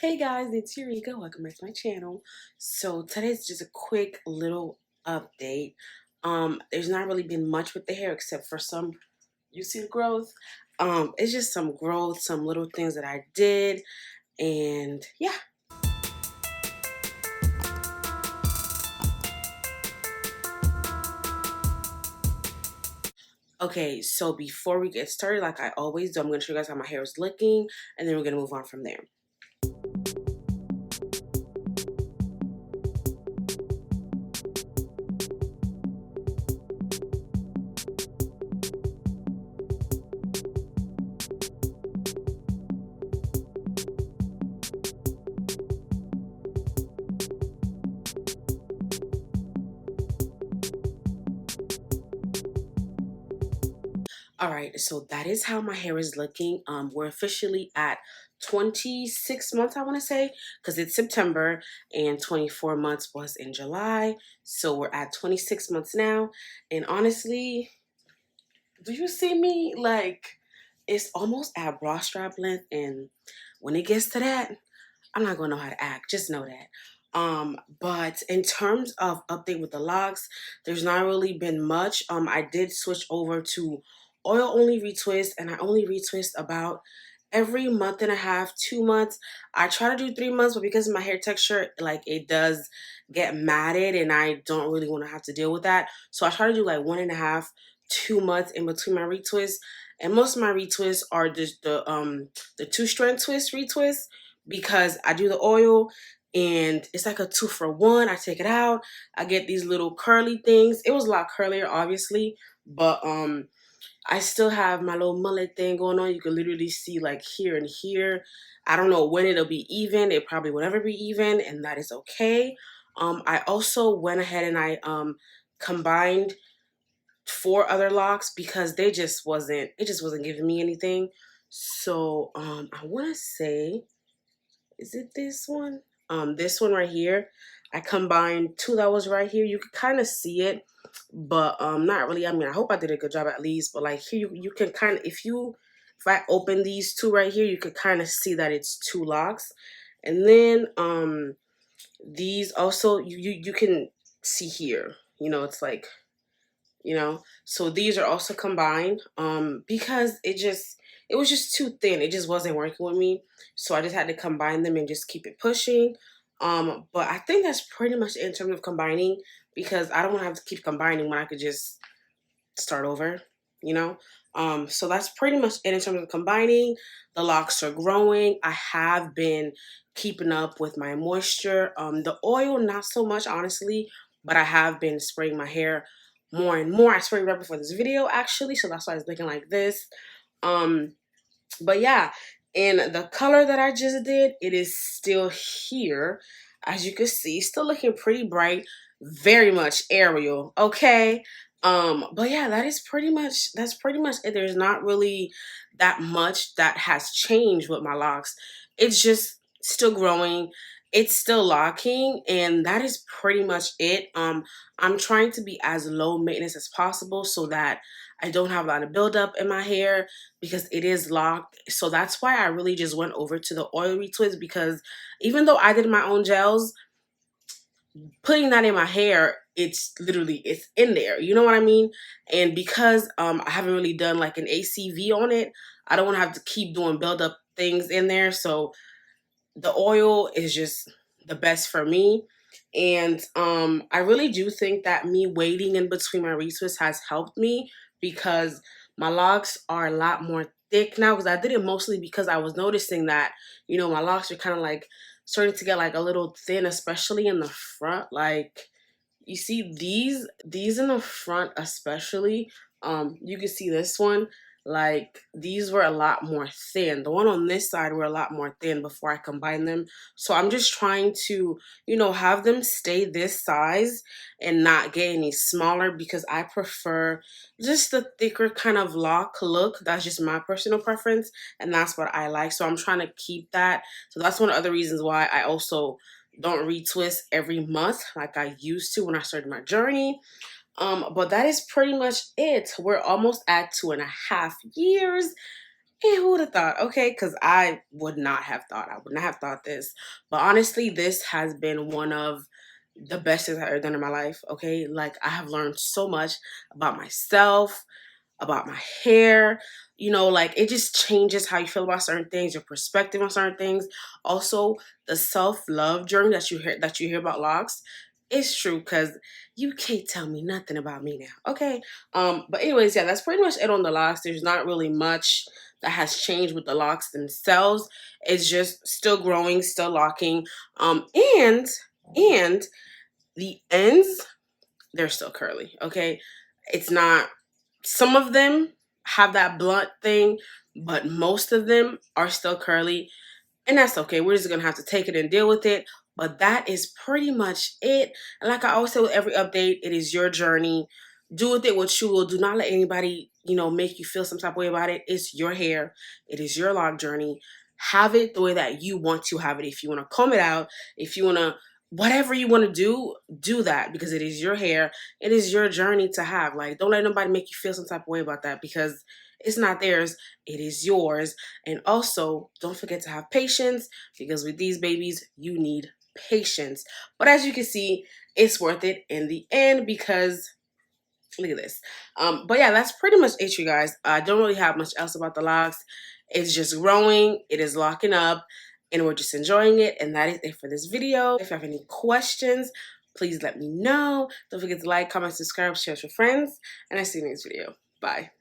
Hey guys, it's Eureka. Welcome back to my channel. So today's just a quick little update. There's not really been much with the hair except for some, you see the growth. It's just some growth, some little things that I did, and yeah. Okay, so before we get started, like I always do, I'm gonna show you guys how my hair is looking, and then we're gonna move on from there. All right, so that is how my hair is looking. We're officially at 26 months, I want to say, because it's September and 24 months was in July. So we're at 26 months now. And honestly, do you see me? Like, it's almost at bra strap length. And when it gets to that, I'm not gonna know how to act. Just know that. But in terms of update with the locks, there's not really been much. I did switch over to oil only retwist, and I only retwist about every month and a half, 2 months. I try to do 3 months, but because of my hair texture, like it does get matted, and I don't really want to have to deal with that. So I try to do like 1.5, 2 months in between my retwists. And most of my retwists are just the 2-strand twist retwist because I do the oil and it's like a 2-for-1. I take it out. I get these little curly things. It was a lot curlier, obviously, but I still have my little mullet thing going on. You can literally see like here and here. I don't know when it'll be even. It probably will never be even, and that is okay. I also went ahead and I combined 4 other locks because it just wasn't giving me anything. So I want to say, is it this one? This one right here. I combined 2 that was right here. You can kind of see it, but not really. I mean, I hope I did a good job at least. But like here, you can kind of, if I open these 2 right here, you could kind of see that it's 2 locks. And then these also you can see here. It's like, so these are also combined because it was just too thin. It just wasn't working with me, so I just had to combine them and just keep it pushing. But I think that's pretty much it in terms of combining, because I don't want to have to keep combining when I could just start over, you know. So that's pretty much it in terms of combining. The locks are growing. I have been keeping up with my moisture. The oil not so much, honestly, but I have been spraying my hair more and more. I sprayed right before this video, actually, so that's why it's looking like this. But yeah, and the color that I just did, it is still here. As you can see, still looking pretty bright, very much Ariel, okay? But yeah, that's pretty much it. There's not really that much that has changed with my locks. It's just still growing. It's still locking, and that is pretty much it. I'm trying to be as low maintenance as possible so that I don't have a lot of buildup in my hair because it is locked. So that's why I really just went over to the oil retwist, because even though I did my own gels, putting that in my hair, it's in there. You know what I mean? And because I haven't really done like an ACV on it, I don't want to have to keep doing buildup things in there. So the oil is just the best for me. And I really do think that me waiting in between my retwists has helped me, because my locks are a lot more thick now, because I did it mostly because I was noticing that, my locks are kind of like starting to get like a little thin, especially in the front. Like, you see these in the front especially, you can see this one, like these were a lot more thin. The one on this side were a lot more thin before I combined them. So I'm just trying to, have them stay this size and not get any smaller, because I prefer just the thicker kind of lock look. That's just my personal preference, and that's what I like. So I'm trying to keep that. So that's one of the other reasons why I also don't retwist every month like I used to when I started my journey. But that is pretty much it. We're almost at 2.5 years. And who would have thought? Okay, because I would not have thought. I would not have thought this. But honestly, this has been one of the best things I've ever done in my life. Okay, like I have learned so much about myself, about my hair. You know, like it just changes how you feel about certain things, your perspective on certain things. Also, the self-love journey that you hear about locks. It's true because you can't tell me nothing about me now. Okay. But anyways, yeah, that's pretty much it on the locks. There's not really much that has changed with the locks themselves. It's just still growing, still locking. Um, and and the ends, they're still curly. Okay. It's not, some of them have that blunt thing, but most of them are still curly. And that's okay. We're just gonna have to take it and deal with it. But that is pretty much it. And like I always say with every update, it is your journey. Do with it what you will. Do not let anybody, make you feel some type of way about it. It's your hair. It is your lock journey. Have it the way that you want to have it. If you want to comb it out, if you want to, whatever you want to do that because it is your hair. It is your journey to have. Like, don't let nobody make you feel some type of way about that because it's not theirs. It is yours. And also, don't forget to have patience because with these babies, you need patience. But as you can see, it's worth it in the end because look at this. But yeah, that's pretty much it, you guys. I don't really have much else about the locks. It's just growing. It is locking up. And we're just enjoying it. And that is it for this video. If you have any questions, please let me know. Don't forget to like, comment, subscribe, share with your friends. And I'll see you in the next video. Bye.